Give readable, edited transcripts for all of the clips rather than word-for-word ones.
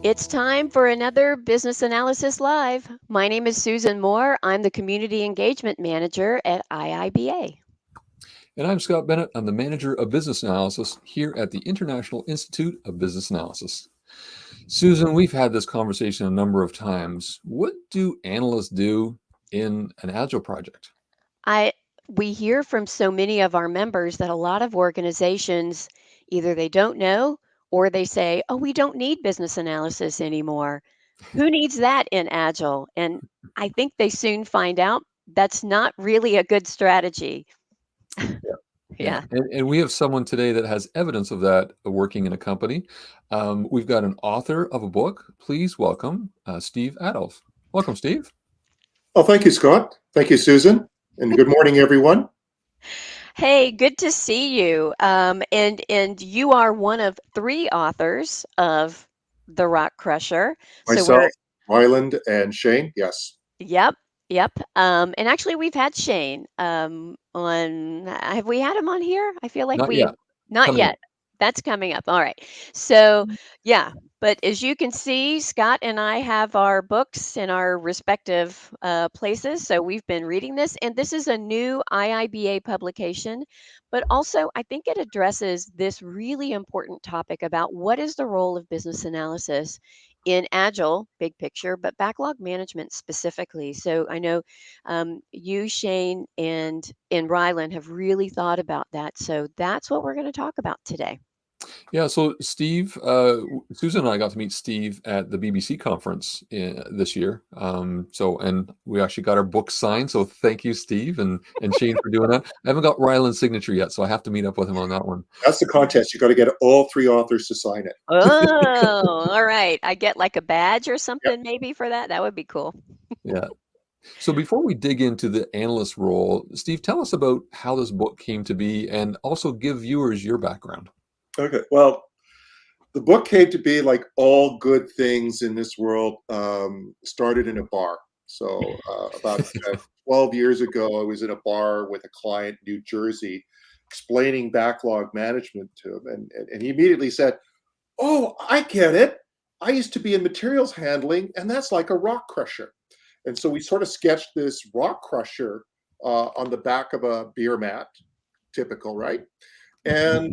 It's time for another Business Analysis Live. My name is Susan Moore. I'm the Community Engagement Manager at IIBA. And I'm Scott Bennett. I'm the Manager of Business Analysis here at the International Institute of Business Analysis. Susan, we've had this conversation a number of times. What do analysts do in an agile project? I we hear from so many of our members that a lot of organizations either they don't know or they say, "Oh, we don't need business analysis anymore." Who needs that in agile? And I think they soon find out that's not really a good strategy. Yeah. Yeah, Yeah. and we have someone today that has evidence of that working in a company. We've got an author of a book. Please welcome Steve Adolph. Welcome, Steve. Oh, thank you, Scott. Thank you, Susan. And good morning, everyone. Hey, good to see you. And you are one of three authors of The Rock Crusher. So Myself, we're Ryland, and Shane. Yes. yep, yep. And actually we've had Shane on have we had him on here? I feel like Not we yet. not Coming up. yet. That's coming up. All right. So yeah, but as you can see, Scott and I have our books in our respective places. So we've been reading this, and this is a new IIBA publication, but also I think it addresses this really important topic about what is the role of business analysis in Agile, big picture, but backlog management specifically. So I know you, Shane, and Ryland have really thought about that. So that's what we're going to talk about today. Yeah, so Steve, Susan and I got to meet Steve at the BBC conference this year. And we actually got our book signed. So thank you, Steve, and Shane for doing that. I haven't got Ryland's signature yet, so I have to meet up with him on that one. That's the contest. You got to get all three authors to sign it. Oh, all right. I get like a badge or Yep. something maybe for that. That would be cool. Yeah. So before we dig into the analyst role, Steve, tell us about how this book came to be, and also give viewers your background. Okay. Well, the book came to be like all good things in this world, started in a bar. So about 12 years ago, I was in a bar with a client in New Jersey explaining backlog management to him. And he immediately said, "Oh, I get it. I used to be in materials handling, and that's like a rock crusher." And so we sort of sketched this rock crusher on the back of a beer mat, typical, right? And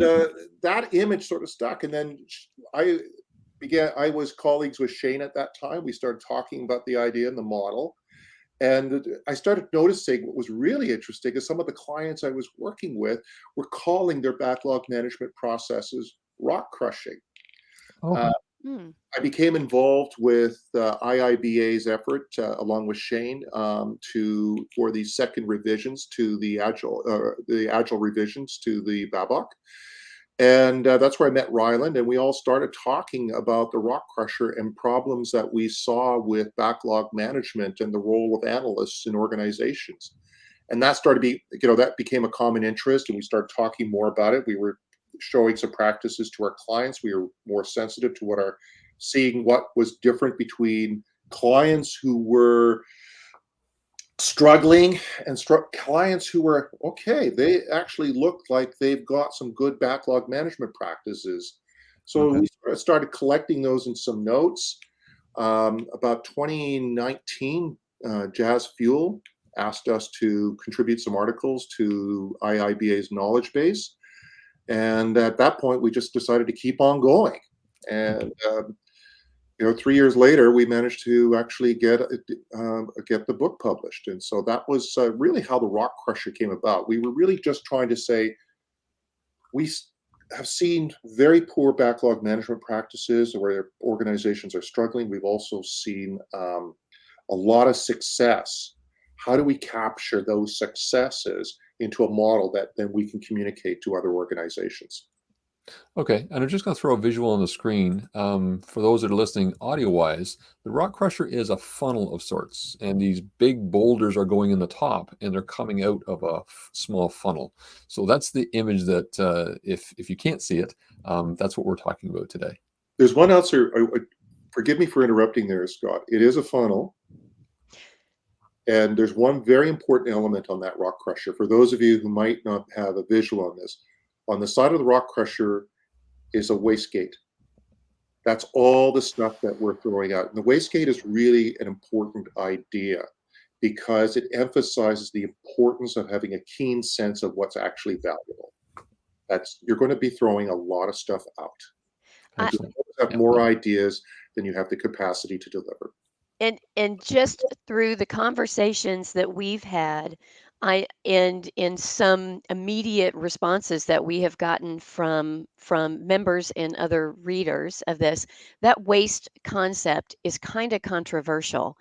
that image sort of stuck. And then I I was colleagues with Shane at that time. We started talking about the idea and the model. And I started noticing what was really interesting is some of the clients I was working with were calling their backlog management processes rock crushing. Oh, Hmm. I became involved with IIBA's effort, along with Shane, for the second revisions to the agile revisions to the Babok, and that's where I met Ryland, and we all started talking about the rock crusher and problems that we saw with backlog management and the role of analysts in organizations. And that started to be, that became a common interest, and we started talking more about it. We were showing some practices to our clients. We were more sensitive to seeing what was different between clients who were struggling and clients who were okay. They actually looked like they've got some good backlog management practices. So okay. we started collecting those in some notes. About 2019, Jazz Fuel asked us to contribute some articles to IIBA's knowledge base. And at that point, we just decided to keep on going. And 3 years later, we managed to actually get the book published. And so that was really how the Rock Crusher came about. We were really just trying to say we have seen very poor backlog management practices where organizations are struggling. We've also seen a lot of success. How do we capture those successes into a model that then we can communicate to other organizations? Okay, and I'm just going to throw a visual on the screen. For those that are listening audio-wise, the rock crusher is a funnel of sorts, and these big boulders are going in the top, and they're coming out of a small funnel. So that's the image that, if you can't see it, that's what we're talking about today. There's one answer. Forgive me for interrupting there, Scott. It is a funnel. And there's one very important element on that rock crusher. For those of you who might not have a visual on this, on the side of the rock crusher is a wastegate. That's all the stuff that we're throwing out. And the wastegate is really an important idea because it emphasizes the importance of having a keen sense of what's actually valuable. You're going to be throwing a lot of stuff out. And I, you have more ideas than you have the capacity to deliver. and just through the conversations that we've had, and in some immediate responses that we have gotten from members and other readers of this, that waste concept is kind of controversial,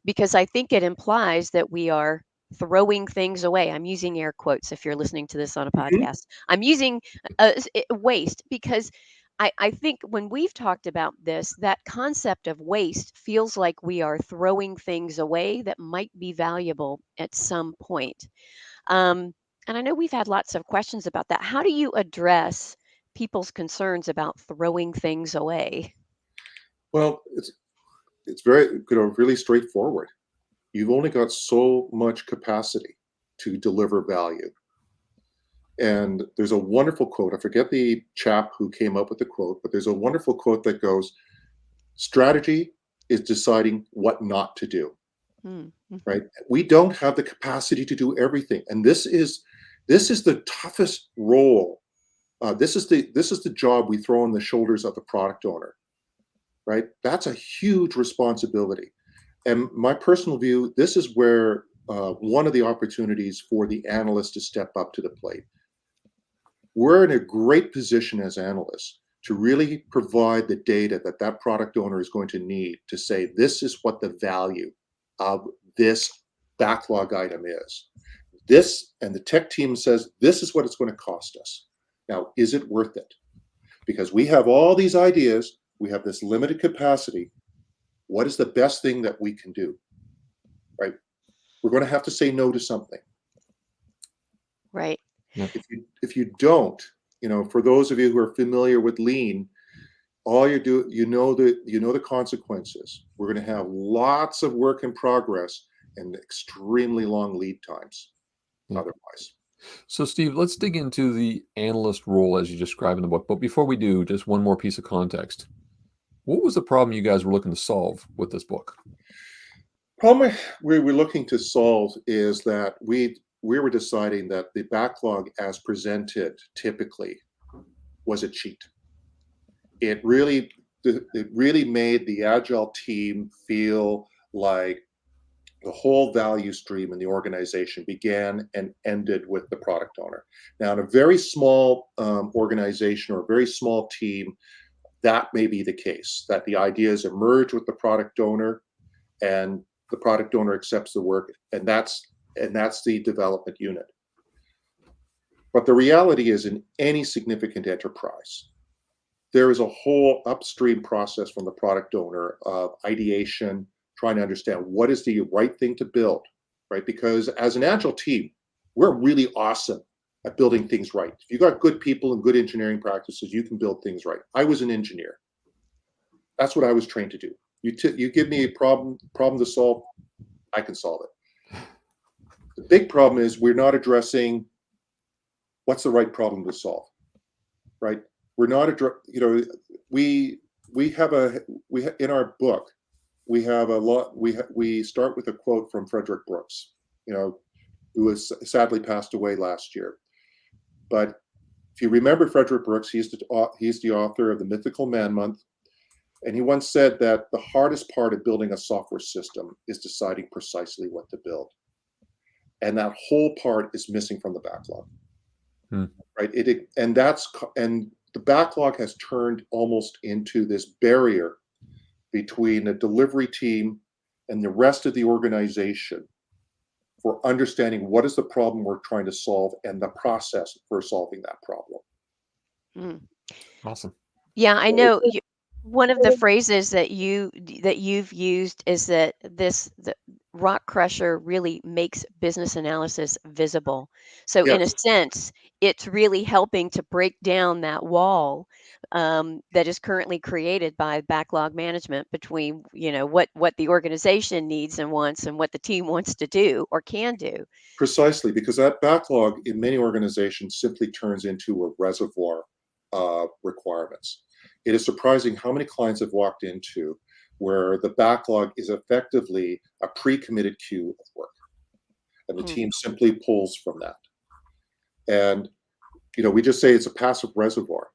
because I think it implies that we are throwing things away. I'm using air quotes if you're listening to this on a Mhm. podcast. I'm using waste because I think when we've talked about this, that concept of waste feels like we are throwing things away that might be valuable at some point. And I know we've had lots of questions about that. How do you address people's concerns about throwing things away? Well, it's very really straightforward. You've only got so much capacity to deliver value. And there's a wonderful quote. I forget the chap who came up with the quote, but there's a wonderful quote that goes, strategy is deciding what not to do. Mm-hmm. Right? We don't have the capacity to do everything. And this is the toughest role. This is the job we throw on the shoulders of the product owner. Right? That's a huge responsibility. And my personal view, this is where one of the opportunities for the analyst to step up to the plate. We're in a great position as analysts to really provide the data that that product owner is going to need to say, this is what the value of this backlog item is. This, and the tech team says, this is what it's going to cost us. Now, is it worth it? Because we have all these ideas, we have this limited capacity. What is the best thing that we can do? Right? We're going to have to say no to something. Right. If you don't, for those of you who are familiar with lean, all you know the consequences. We're going to have lots of work in progress and extremely long lead times otherwise. So, Steve, let's dig into the analyst role as you describe in the book. But before we do, just one more piece of context. What was the problem you guys were looking to solve with this book? Problem we were looking to solve is that we were deciding that the backlog as presented typically was a cheat. It really made the agile team feel like the whole value stream in the organization began and ended with the product owner. Now, in a very small organization or a very small team, that may be the case, that the ideas emerge with the product owner and the product owner accepts the work, and that's the development unit. But the reality is, in any significant enterprise, there is a whole upstream process from the product owner of ideation, trying to understand what is the right thing to build, right? Because as an agile team, we're really awesome at building things right. If you got good people and good engineering practices, you can build things right. I was an engineer. That's what I was trained to do. You give me a problem to solve, I can solve it. The big problem is we're not addressing what's the right problem to solve, right? We're not we have in our book we have a lot. We start with a quote from Frederick Brooks, who was sadly passed away last year. But if you remember Frederick Brooks, he's the author of The Mythical Man Month, and he once said that the hardest part of building a software system is deciding precisely what to build, and that whole part is missing from the backlog. Right? And the backlog has turned almost into this barrier between the delivery team and the rest of the organization for understanding what is the problem we're trying to solve and the process for solving that problem. Mm. Awesome. Yeah, I know. One of the phrases that you've used is that the rock crusher really makes business analysis visible. So in a Yes, sense, it's really helping to break down that wall, that is currently created by backlog management between what the organization needs and wants and what the team wants to do or can do. precisely, because that backlog in many organizations simply turns into a reservoir of requirements. it is surprising how many clients I've walked into where the backlog is effectively a pre-committed queue of work, and the Mm. team simply pulls from that. And we just say it's a passive reservoir.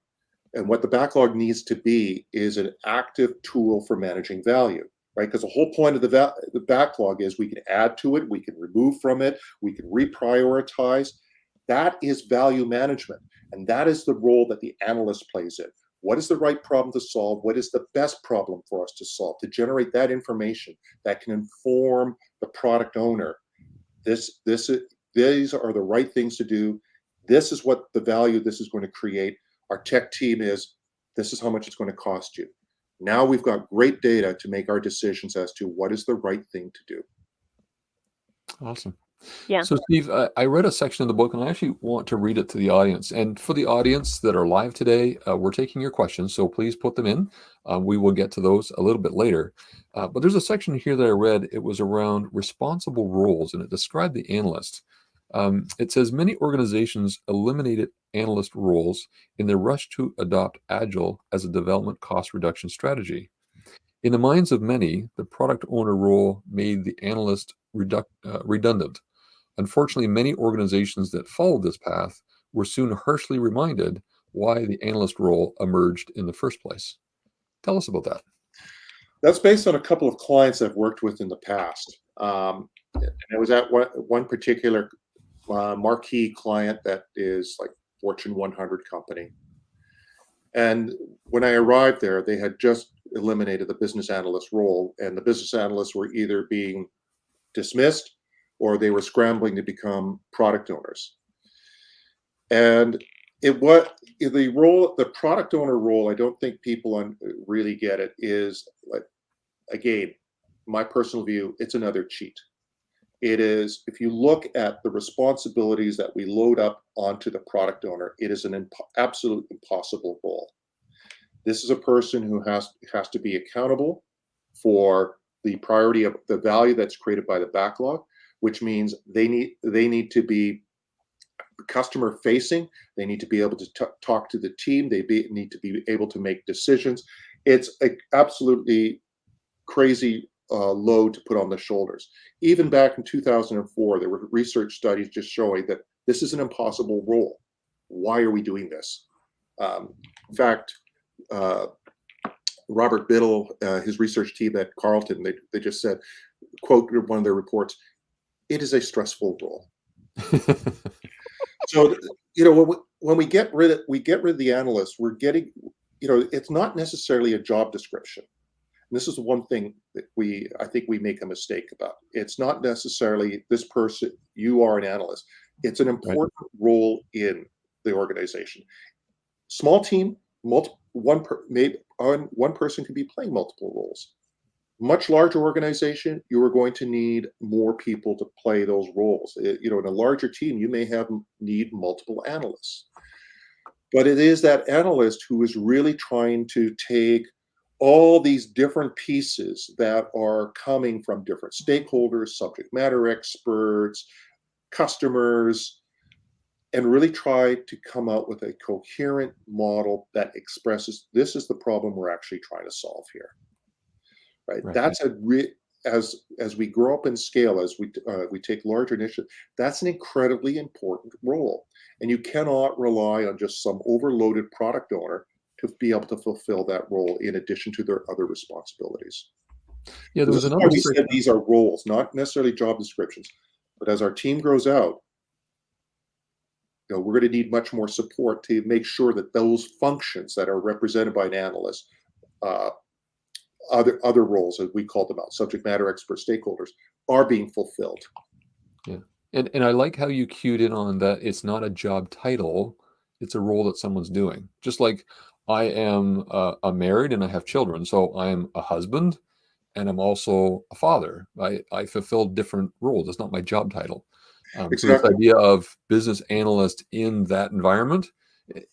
And what the backlog needs to be is an active tool for managing value, right? Because the whole point of the backlog is we can add to it, we can remove from it, we can reprioritize. That is value management. And that is the role that the analyst plays in. What is the right problem to solve? What is the best problem for us to solve? To generate that information that can inform the product owner. These are the right things to do. This is what the value this is going to create. Our tech team this is how much it's going to cost you. Now we've got great data to make our decisions as to what is the right thing to do. Awesome. Yeah. So, Steve, I read a section of the book, and I actually want to read it to the audience. And for the audience that are live today, we're taking your questions, so please put them in. We will get to those a little bit later. But there's a section here that I read. It was around responsible roles, and it described the analyst. It says many organizations eliminated analyst roles in their rush to adopt agile as a development cost reduction strategy. In the minds of many, the product owner role made the analyst redundant. Unfortunately, many organizations that followed this path were soon harshly reminded why the analyst role emerged in the first place. Tell us about that. That's based on a couple of clients I've worked with in the past. And it was at one particular marquee client that is like Fortune 100 company. And when I arrived there, they had just eliminated the business analyst role, and the business analysts were either being dismissed or they were scrambling to become product owners. And the product owner role, I don't think people really get it, is like, again, my personal view, it's another cheat. It is, if you look at the responsibilities that we load up onto the product owner, it is an absolute impossible role. This is a person who has to be accountable for the priority of the value that's created by the backlog, which means they need to be customer facing. They need to be able to talk to the team. They need to be able to make decisions. It's absolutely crazy load to put on the shoulders. Even back in 2004, there were research studies just showing that this is an impossible role. Why are we doing this? In fact, Robert Biddle, his research team at Carleton, they just said, quote one of their reports, "It is a stressful role." So, when we get rid of the analysts, we're getting, it's not necessarily a job description. And this is one thing that I think we make a mistake about. It's not necessarily this person, you are an analyst. It's an important role in the organization. Small team, one person could be playing multiple roles. Much larger organization, you are going to need more people to play those roles. In a larger team, you may need multiple analysts. But it is that analyst who is really trying to take all these different pieces that are coming from different stakeholders, subject matter experts, customers, and really try to come out with a coherent model that expresses this is the problem we're actually trying to solve here. Right? That's as we grow up in scale, as we take larger initiatives, that's an incredibly important role. And you cannot rely on just some overloaded product owner to be able to fulfill that role in addition to their other responsibilities. Yeah, there was This is why another we section. said these are roles, not necessarily job descriptions. But as our team grows out, we're going to need much more support to make sure that those functions that are represented by an analyst, other roles, as we call them out, subject matter expert stakeholders, are being fulfilled. Yeah. And I like how you cued in on that it's not a job title, it's a role that someone's doing. Just like I am married and I have children, so I'm a husband and I'm also a father. I fulfill different roles. It's not my job title. So this Exactly. idea of business analyst in that environment,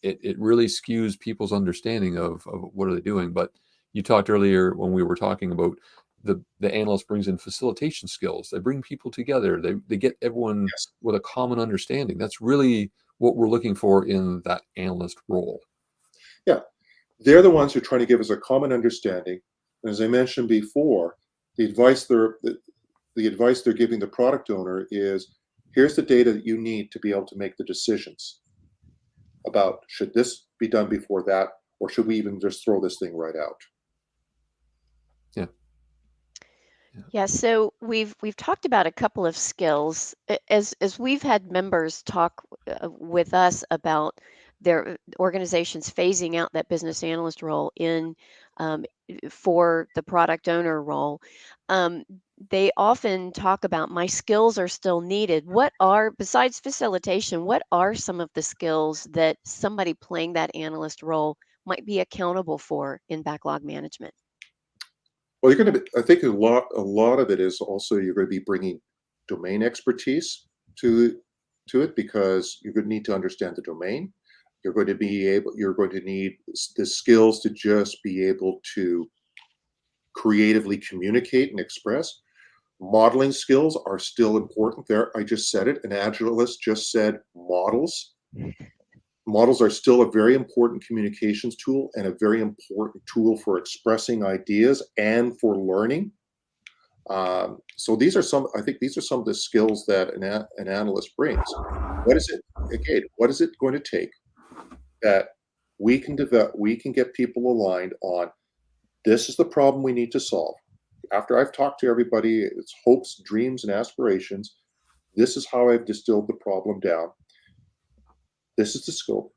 it really skews people's understanding of what are they doing. But you talked earlier when we were talking about the analyst brings in facilitation skills. They bring people together. They get everyone Yes. with a common understanding. That's really what we're looking for in that analyst role. Yeah. They're the ones who are trying to give us a common understanding. And as I mentioned before, the advice they're giving the product owner is, here's the data that you need to be able to make the decisions about, should this be done before that, or should we even just throw this thing right out? Yeah. Yeah, so we've talked about a couple of skills. As we've had members talk with us about their organizations phasing out that business analyst role in for the product owner role. Um, they often talk about, my skills are still needed. What are, besides facilitation, what are some of the skills that somebody playing that analyst role might be accountable for in backlog management? Well, you're going to be, I think a lot of it is also, you're going to be bringing domain expertise to to it, because you're going to need to understand the domain. You're going to need the skills to just be able to creatively communicate and express. Modeling skills are still important. There, I just said it. An agilist just said models. Models are still a very important communications tool and a very important tool for expressing ideas and for learning. So these are some. I think these are some of the skills that an analyst brings. What is it? Again, what is it going to take that we can develop? We can get people aligned on, this is the problem we need to solve. After I've talked to everybody, it's hopes, dreams, and aspirations. This is how I've distilled the problem down. This is the scope.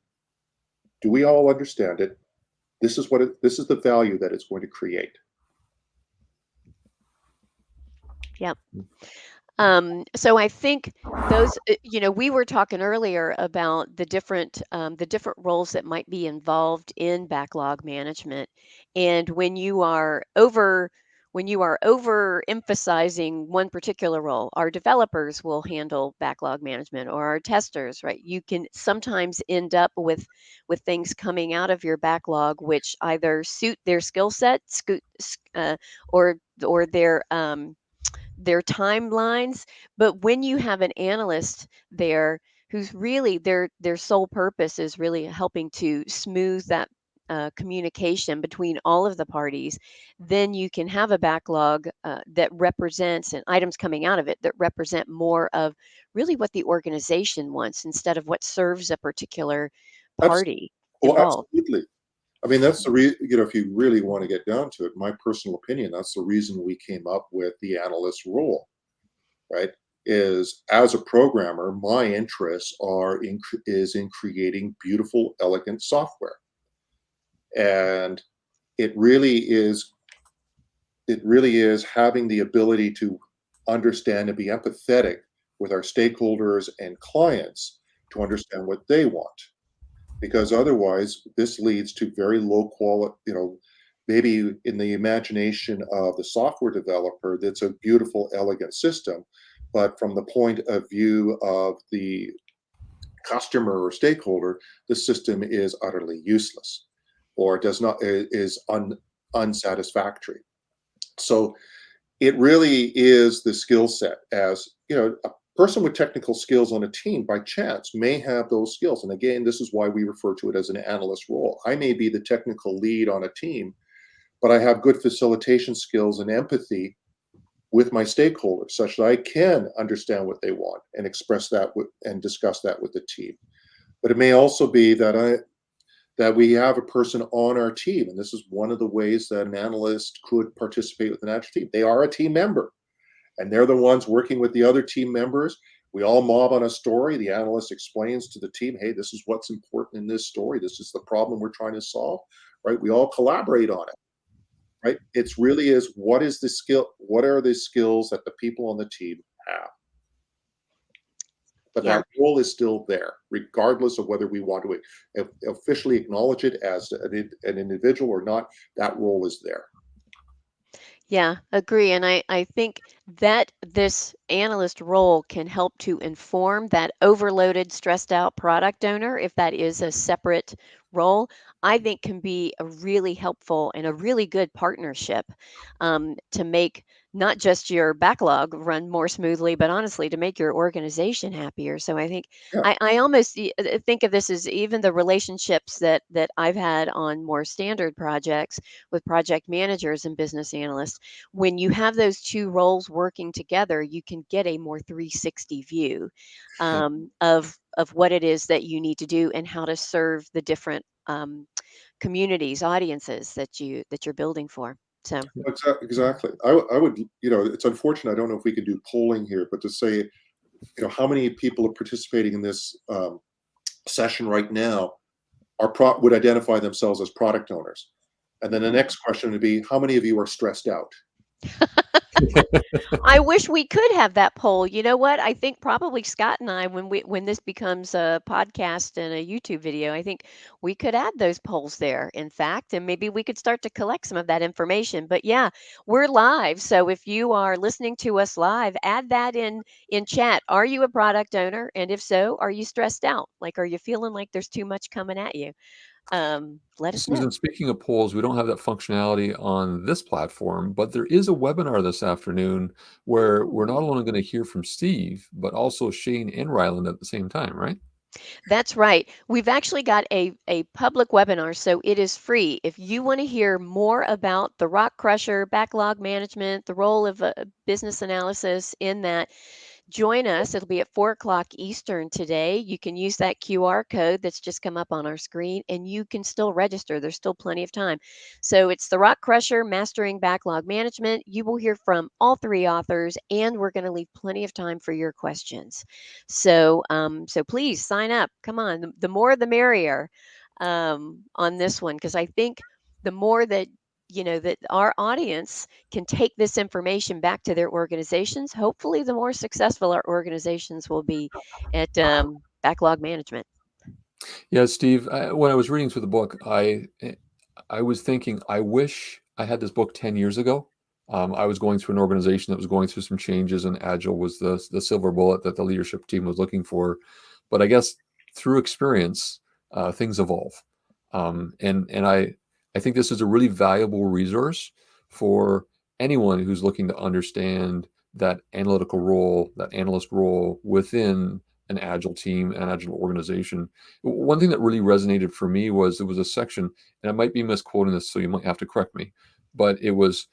Do we all understand it? This is the value that it's going to create. Yep. So I think those, we were talking earlier about the different roles that might be involved in backlog management, and when you are over emphasizing one particular role, our developers will handle backlog management, or our testers, right? You can sometimes end up with things coming out of your backlog which either suit their skill set, or or their timelines. But when you have an analyst there who's really, their sole purpose is really helping to smooth that communication between all of the parties, then you can have a backlog that represents, and items coming out of it that represent more of really what the organization wants, instead of what serves a particular Abs- party oh, involved. absolutely. I mean, that's the if you really want to get down to it, my personal opinion, that's the reason we came up with the analyst role, right? Is, as a programmer, my interests is in creating beautiful, elegant software, and it really is it really is having the ability to understand and be empathetic with our stakeholders and clients to understand what they want, because otherwise this leads to very low quality, maybe in the imagination of the software developer, that's a beautiful, elegant system, but from the point of view of the customer or stakeholder, the system is utterly useless, or does not is unsatisfactory. So it really is the skill set. As a person with technical skills on a team by chance may have those skills, and again, this is why we refer to it as an analyst role. I may be the technical lead on a team, but I have good facilitation skills and empathy with my stakeholders, such that I can understand what they want and express that and discuss that with the team. But it may also be that we have a person on our team, and this is one of the ways that an analyst could participate with an agile team. They are a team member, and they're the ones working with the other team members. We all mob on a story. The analyst explains to the team, hey, this is what's important in this story. This is the problem we're trying to solve, right? We all collaborate on it, right? It's really is, what is the skill? What are the skills that the people on the team have? But Yeah. that role is still there, regardless of whether we want to officially acknowledge it as an individual or not. That role is there. Yeah, agree. And I think that this analyst role can help to inform that overloaded, stressed out product owner, if that is a separate role. I think can be a really helpful and a really good partnership to make not just your backlog run more smoothly, but honestly to make your organization happier. So I think Yeah. I almost think of this as even the relationships that I've had on more standard projects with project managers and business analysts. When you have those two roles working together, you can get a more 360 view of what it is that you need to do and how to serve the different communities, audiences that you're building for. So Exactly. I would, it's unfortunate. I don't know if we could do polling here, but to say, how many people are participating in this session right now would identify themselves as product owners, and then the next question would be, how many of you are stressed out? I wish we could have that poll. You know what? I think probably Scott and I, when this becomes a podcast and a YouTube video, I think we could add those polls there. In fact, and maybe we could start to collect some of that information. But yeah, we're live, so if you are listening to us live, add that in chat. Are you a product owner? And if so, are you stressed out? Like, are you feeling like there's too much coming at you? Let us know. Susan, speaking of polls, we don't have that functionality on this platform, but there is a webinar this afternoon where we're not Ooh. only going to hear from Steve, but also Shane and Ryland at the same time, right? That's right. We've actually got a public webinar, so it is free. If you want to hear more about the rock crusher, backlog management, the role of business analysis in that, join us. It'll be at 4 o'clock Eastern today. You can use that QR code that's just come up on our screen, and you can still register. There's still plenty of time. So it's the Rock Crusher, Mastering Backlog Management. You will hear from all three authors, and we're going to leave plenty of time for your questions. So please sign up. Come on, the more the merrier on this one, because I think the more that that our audience can take this information back to their organizations, hopefully the more successful our organizations will be at backlog management. Yeah, Steve, when I was reading through the book, I was thinking, I wish I had this book 10 years ago. I was going through an organization that was going through some changes, and Agile was the silver bullet that the leadership team was looking for. But I guess through experience, things evolve. And I think this is a really valuable resource for anyone who's looking to understand that analytical role, that analyst role within an agile team, an agile organization. One thing that really resonated for me was there was a section, and I might be misquoting this, so you might have to correct me, but it was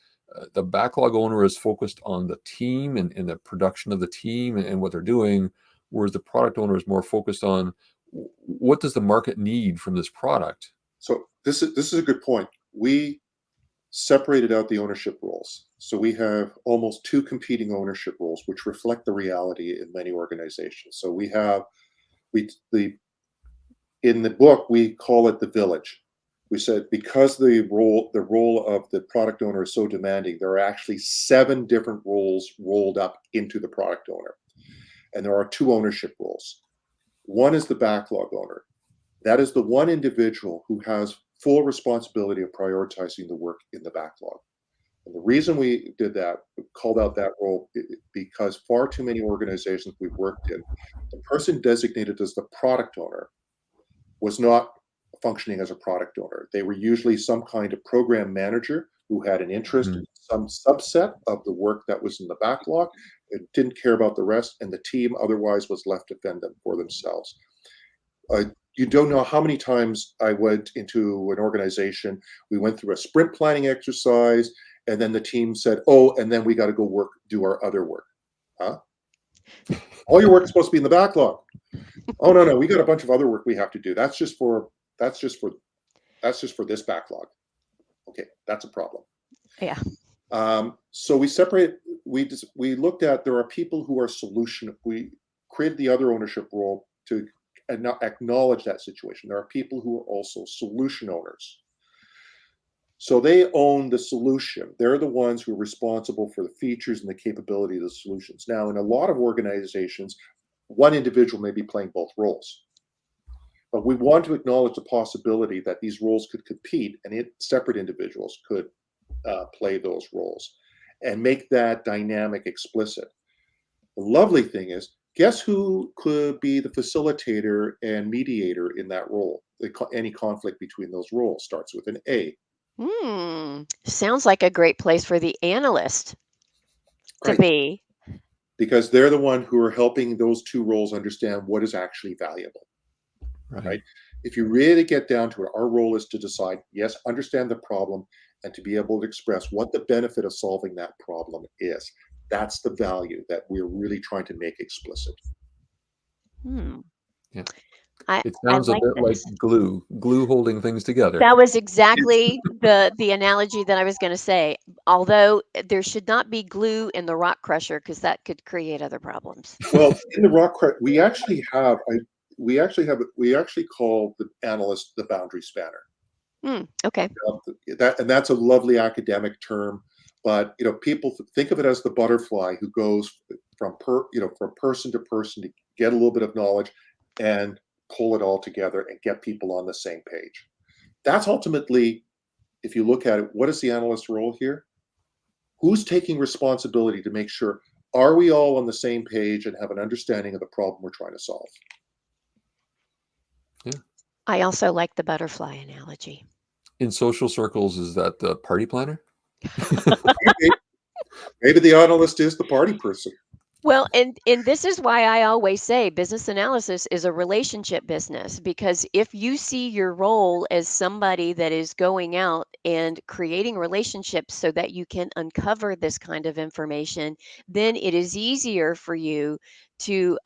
the backlog owner is focused on the team and the production of the team and what they're doing, whereas the product owner is more focused on what does the market need from this product. So this is a good point. We separated out the ownership roles. So we have almost two competing ownership roles, which reflect the reality in many organizations. So we in the book we call it the village. We said because the role of the product owner is so demanding, there are actually 7 different roles rolled up into the product owner, and there are 2 ownership roles. One is the backlog owner. That is the one individual who has full responsibility of prioritizing the work in the backlog. And the reason we did that, we called out that role, because far too many organizations we've worked in, the person designated as the product owner was not functioning as a product owner. They were usually some kind of program manager who had an interest in some subset of the work that was in the backlog and didn't care about the rest, and the team otherwise was left to fend them for themselves. You don't know how many times I went into an organization, we went through a sprint planning exercise, and then the team said, oh, and then we got to go do our other work. Huh? All your work is supposed to be in the backlog. Oh, no, we got a bunch of other work we have to do. That's just for this backlog. Okay, that's a problem. Yeah. So we looked at, there are people who are we created the other ownership role to acknowledge that situation. There are people who are also solution owners. So they own the solution. They're the ones who are responsible for the features and the capability of the solutions. Now, in a lot of organizations, one individual may be playing both roles. But we want to acknowledge the possibility that these roles could compete, and separate individuals could play those roles and make that dynamic explicit. The lovely thing is, guess who could be the facilitator and mediator in that role? Any conflict between those roles starts with an A. Sounds like a great place for the analyst. to Right. be. Because they're the one who are helping those two roles understand what is actually valuable, Right. right? If you really get down to it, our role is to decide, yes, understand the problem and to be able to express what the benefit of solving that problem is. That's the value that we're really trying to make explicit. Hmm. Yeah. I It I sounds a like bit like this. glue holding things together. That was It's, exactly the analogy that I was going to say. Although there should not be glue in the rock crusher because that could create other problems. well, in the we actually have, we actually call the analyst the boundary spanner. Okay. That's a lovely academic term, but people think of it as the butterfly who goes from person to person to get a little bit of knowledge and pull it all together and get people on the same page. That's ultimately, if you look at it, what is the analyst role here? Who's taking responsibility to make sure, are we all on the same page and have an understanding of the problem we're trying to solve? Yeah. I also like the butterfly analogy. In social circles, is that the party planner? Maybe, maybe the analyst is the party person. Well, and this is why I always say business analysis is a relationship business, because if you see your role as somebody that is going out and creating relationships so that you can uncover this kind of information, then it is easier for you to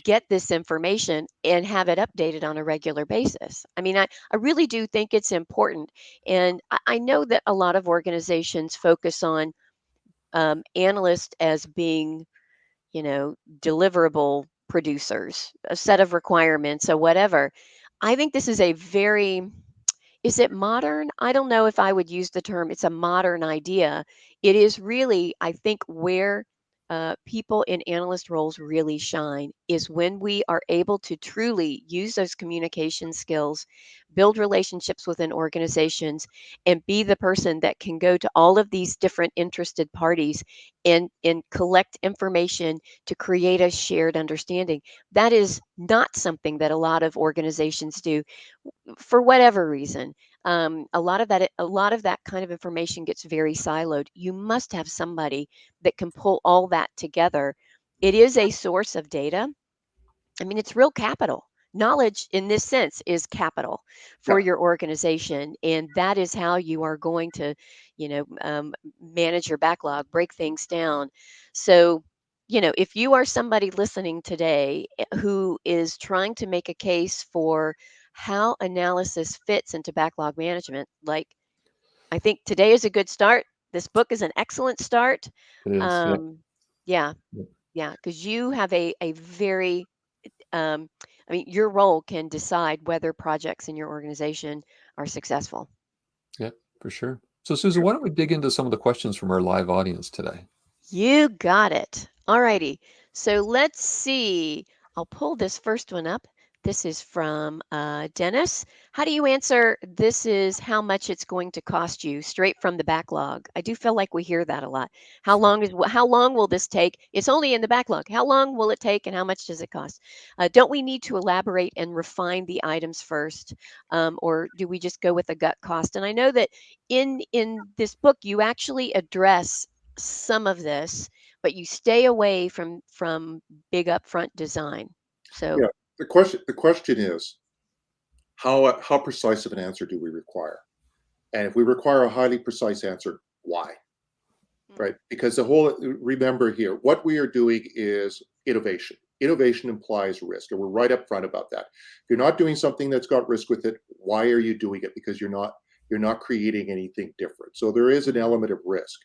get this information and have it updated on a regular basis. I mean, I really do think it's important. And I know that a lot of organizations focus on analysts as being, deliverable producers, a set of requirements or whatever. I think this is a very, is it modern? I don't know if I would use the term it's a modern idea. It is really, I think, where people in analyst roles really shine is when we are able to truly use those communication skills, build relationships within organizations, and be the person that can go to all of these different interested parties and collect information to create a shared understanding. That is not something that a lot of organizations do for whatever reason. A lot of that kind of information gets very siloed. You must have somebody that can pull all that together. It is a source of data. I mean, it's real capital. Knowledge in this sense is capital for Yeah. your organization. And that is how you are going to, manage your backlog, break things down. So, if you are somebody listening today who is trying to make a case for how analysis fits into backlog management, like, I think today is a good start. This book is an excellent start. It is. Yeah. Um, yeah, Yeah. yeah, because you have a very um, I mean, your role can decide whether projects in your organization are successful. Yeah, for sure. So, Susan, why don't we dig into some of the questions from our live audience today? You got it. All righty. So let's see. I'll pull this first one up. This is from Dennis. How do you answer this is how much it's going to cost you straight from the backlog? I do feel like we hear that a lot. How long will this take? It's only in the backlog. How long will it take and how much does it cost? Don't we need to elaborate and refine the items first, or do we just go with a gut cost? And I know that in this book you actually address some of this, but you stay away from big upfront design. So Yeah. The question is, how precise of an answer do we require? And if we require a highly precise answer, why? Right? Because remember here, what we are doing is innovation. Innovation implies risk, and we're right up front about that. If you're not doing something that's got risk with it, why are you doing it? Because you're not creating anything different. So there is an element of risk.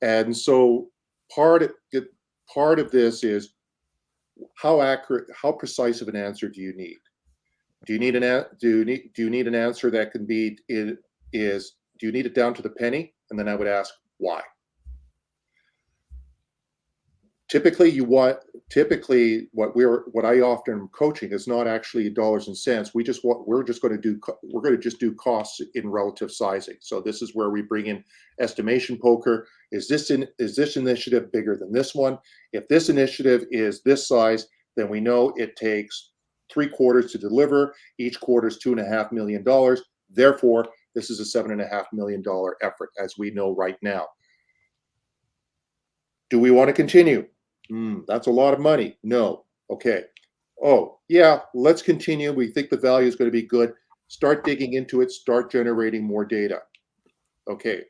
And so part of part of this is how accurate, how precise of an answer do you need? Do you need an answer that can be is do you need it down to the penny? And then I would ask why. Typically what I often am coaching is not actually dollars and cents. We're just going to just do costs in relative sizing. So this is where we bring in estimation poker. Is this initiative bigger than this one? If this initiative is this size, then we know it takes 3 quarters to deliver. Each quarter is $2.5 million. Therefore, this is a $7.5 million effort, as we know right now. Do we want to continue? That's a lot of money. No. Okay. Oh, yeah, let's continue. We think the value is going to be good. Start digging into it. Start generating more data. Okay.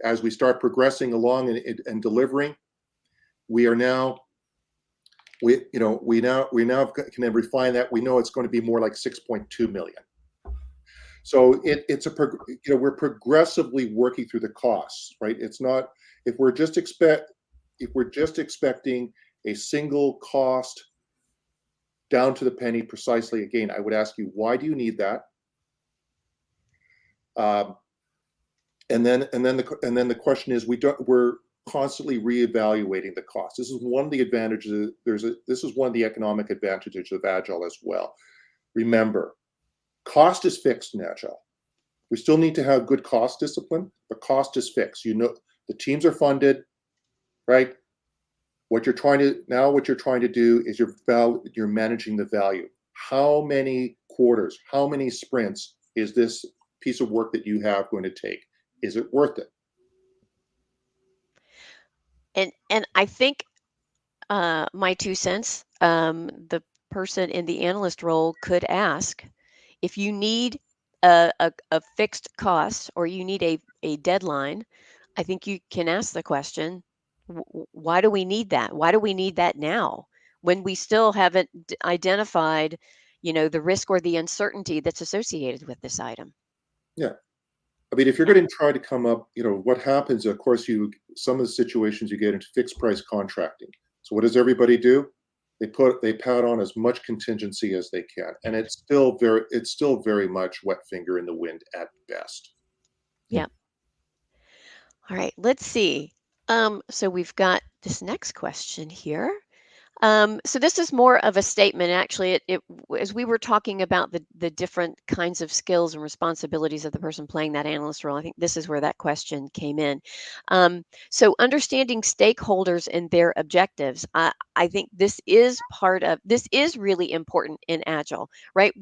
As we start progressing along and delivering, we are now we now can refine that. We know it's going to be more like 6.2 million. So we're progressively working through the costs, right? It's not if we're just expecting a single cost down to the penny precisely. Again, I would ask you, why do you need that? And then the question is, we're constantly reevaluating the cost. This is one of the advantages. This is one of the economic advantages of agile as well. Remember, cost is fixed in agile. We still need to have good cost discipline, but cost is fixed. You know, the teams are funded, right? What you're trying to do is you're managing the value. How many quarters, how many sprints is this piece of work that you have going to take? Is it worth it? And I think my 2 cents, the person in the analyst role could ask if you need a fixed cost or you need a deadline. I think you can ask the question, why do we need that? Why do we need that now when we still haven't identified, the risk or the uncertainty that's associated with this item? Yeah. I mean, if you're Yeah. going to try to come up, what happens, of course, some of the situations you get into fixed price contracting. So what does everybody do? They pat on as much contingency as they can. And it's still very much wet finger in the wind at best. Yeah. All right, let's see. So we've got this next question here. So this is more of a statement. Actually, as we were talking about the different kinds of skills and responsibilities of the person playing that analyst role, I think this is where that question came in. So understanding stakeholders and their objectives, I think this is really important in Agile, right?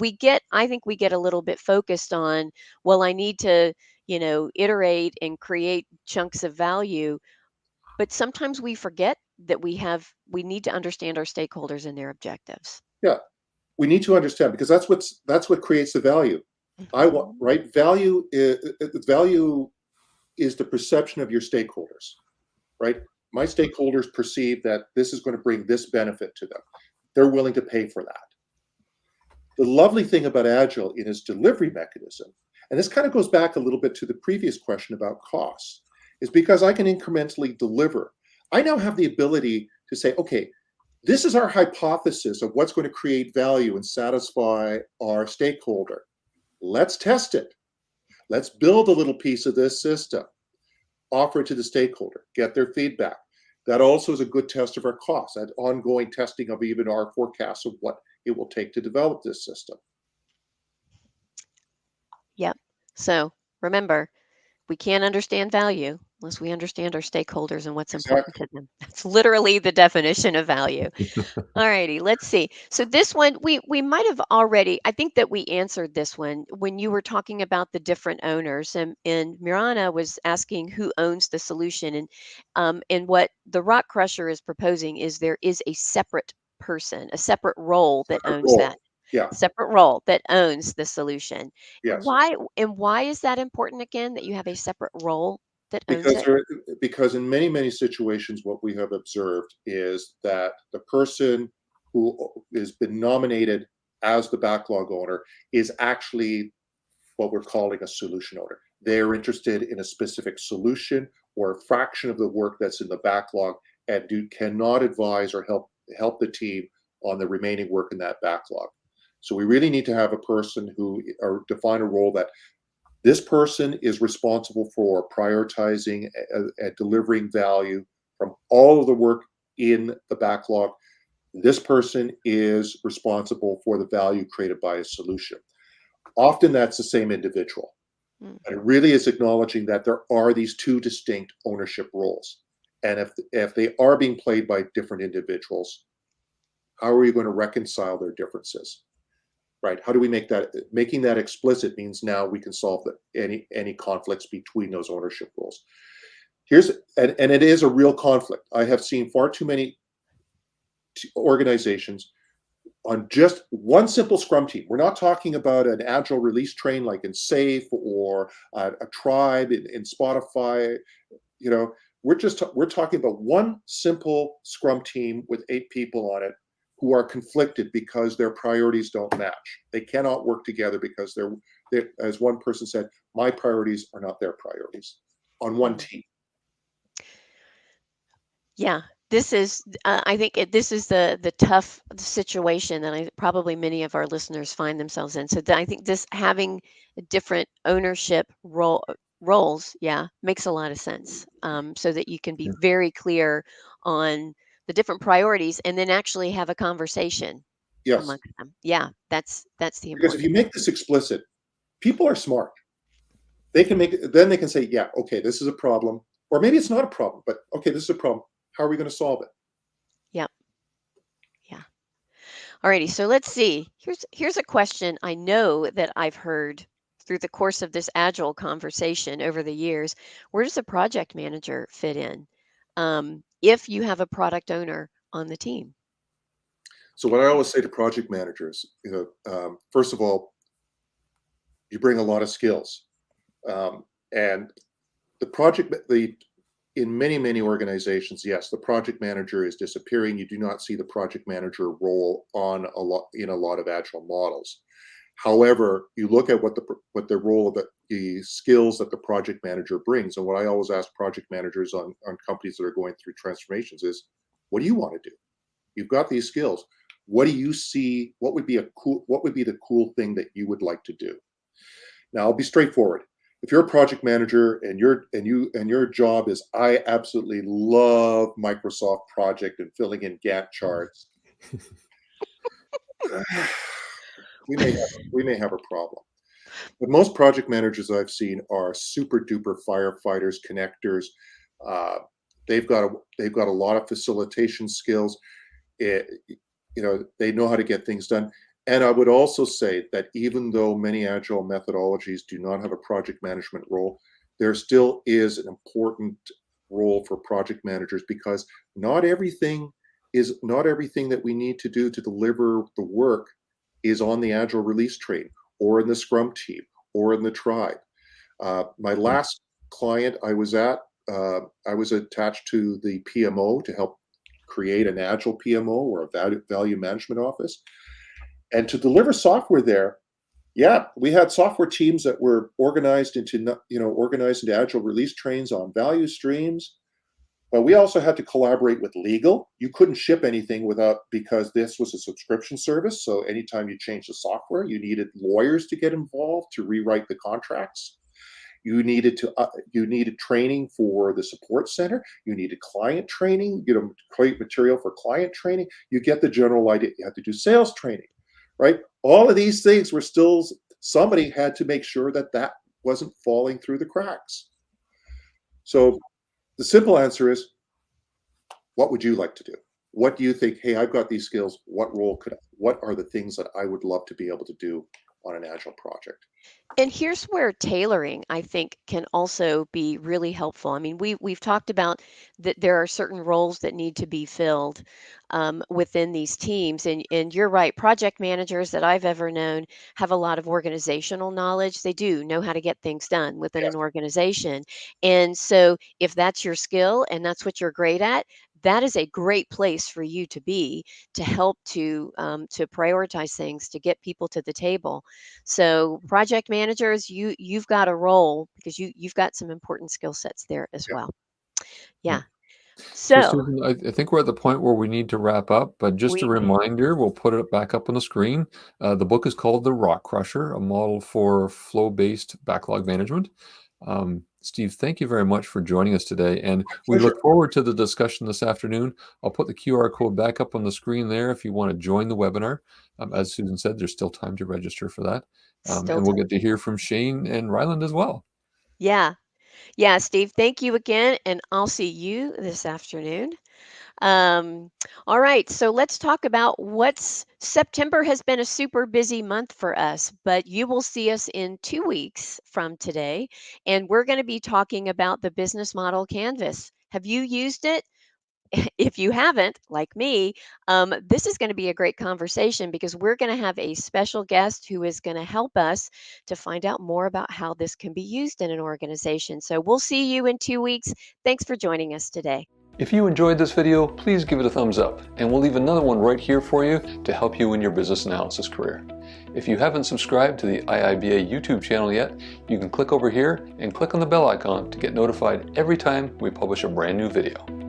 I think we get a little bit focused on, well, I need to, iterate and create chunks of value, but sometimes we forget that we need to understand our stakeholders and their objectives. Yeah, we need to understand, because that's what creates the value. Mhm. Right? Value is the perception of your stakeholders, right? My stakeholders perceive that this is going to bring this benefit to them. They're willing to pay for that. The lovely thing about Agile in its delivery mechanism, and this kind of goes back a little bit to the previous question about costs, is because I can incrementally deliver. I now have the ability to say, okay, this is our hypothesis of what's going to create value and satisfy our stakeholder. Let's test it. Let's build a little piece of this system, offer it to the stakeholder, get their feedback. That also is a good test of our costs, that ongoing testing of even our forecasts of what it will take to develop this system. Yep. So remember, we can't understand value unless we understand our stakeholders and what's important Exactly. to them. That's literally the definition of value. All righty, let's see. So this one, we might have already, I think that we answered this one when you were talking about the different owners, and Mirana was asking who owns the solution, and what the Rock Crusher is proposing is there is a separate person, a separate role that Separate owns that. role. Yeah. Separate role that owns the solution. Yes. Why is that important again, that you have a separate role that owns Because it? because in many situations, what we have observed is that the person who has been nominated as the backlog owner is actually what we're calling a solution owner. They're interested in a specific solution or a fraction of the work that's in the backlog, and cannot advise or help the team on the remaining work in that backlog. So we really need to have a person or define a role that this person is responsible for prioritizing and delivering value from all of the work in the backlog. This person is responsible for the value created by a solution. Often that's the same individual. Mm. And it really is acknowledging that there are these two distinct ownership roles. And if they are being played by different individuals, how are we going to reconcile their differences? Right? How do we making that explicit means now we can solve any conflicts between those ownership roles. and it is a real conflict. I have seen far too many organizations on just one simple Scrum team. We're not talking about an agile release train like in Safe or a tribe in Spotify. You know, we're talking about one simple Scrum team with 8 people on it who are conflicted because their priorities don't match. They cannot work together because they're, as one person said, my priorities are not their priorities on one team. Yeah, this is, I think this is the tough situation that probably many of our listeners find themselves in. So I think this having different ownership roles, yeah, makes a lot of sense. So that you can be Yeah. very clear on the different priorities and then actually have a conversation Yes, amongst them. Yeah, that's the because if important you part. make this explicit, people are smart. They can then they can say, yeah, okay, this is a problem, or maybe it's not a problem, but okay, this is a problem. How are we going to solve it? Yep. Yeah. Alrighty, so let's see. Here's a question I know that I've heard through the course of this agile conversation over the years. Where does a project manager fit in? If you have a product owner on the team. So what I always say to project managers, first of all, you bring a lot of skills, and the project the in many organizations, yes, the project manager is disappearing. You do not see the project manager role on a lot of agile models. However, you look at what the role of the skills that the project manager brings, and what I always ask project managers on companies that are going through transformations is, what do you want to do? You've got these skills. What do you see? What would be the cool thing that you would like to do? Now, I'll be straightforward. If you're a project manager and your job is, I absolutely love Microsoft Project and filling in Gantt charts, we may have a problem. But most project managers I've seen are super duper firefighters, connectors. Uh, they've got a lot of facilitation skills. It, they know how to get things done. And I would also say that even though many agile methodologies do not have a project management role, there still is an important role for project managers, because not everything that we need to do to deliver the work is on the agile release train or in the Scrum team or in the tribe. My last client I was at, I was attached to the PMO to help create an agile PMO, or a value management office. And to deliver software there, yeah, we had software teams that were organized into agile release trains on value streams. But we also had to collaborate with legal. You couldn't ship anything because this was a subscription service. So anytime you change the software, you needed lawyers to get involved to rewrite the contracts. You needed training for the support center. You needed client training. Create material for client training. You get the general idea. You have to do sales training, right? All of these things were still, somebody had to make sure that wasn't falling through the cracks. So the simple answer is, what would you like to do? What do you think? Hey, I've got these skills. What are the things that I would love to be able to do on an agile project? And here's where tailoring, I think, can also be really helpful. I mean, we've talked about that there are certain roles that need to be filled within these teams, and you're right. Project managers that I've ever known have a lot of organizational knowledge. They do know how to get things done within Yes. an organization, and so if that's your skill and that's what you're great at, that is a great place for you to be to help to prioritize things, to get people to the table. So project managers, you've got a role because you've got some important skill sets there as Yeah. well. Yeah. Yeah. So, So Susan, I think we're at the point where we need to wrap up, but just a we reminder, we'll put it back up on the screen. The book is called The Rock Crusher, a model for flow-based backlog management. Steve, thank you very much for joining us today, and we Pleasure. look forward to the discussion this afternoon. I'll put the QR code back up on the screen there if you want to join the webinar. As Susan said, there's still time to register for that, still and we'll get to hear from Shane and Ryland as well. yeah. Yeah, Steve, thank you again, and I'll see you this afternoon. All right, so let's talk about September has been a super busy month for us, but you will see us in 2 weeks from today, and we're going to be talking about the business model canvas. Have you used it? If you haven't, like me, this is going to be a great conversation because we're going to have a special guest who is going to help us to find out more about how this can be used in an organization. So we'll see you in 2 weeks. Thanks for joining us today. If you enjoyed this video, please give it a thumbs up, and we'll leave another one right here for you to help you in your business analysis career. If you haven't subscribed to the IIBA YouTube channel yet, you can click over here and click on the bell icon to get notified every time we publish a brand new video.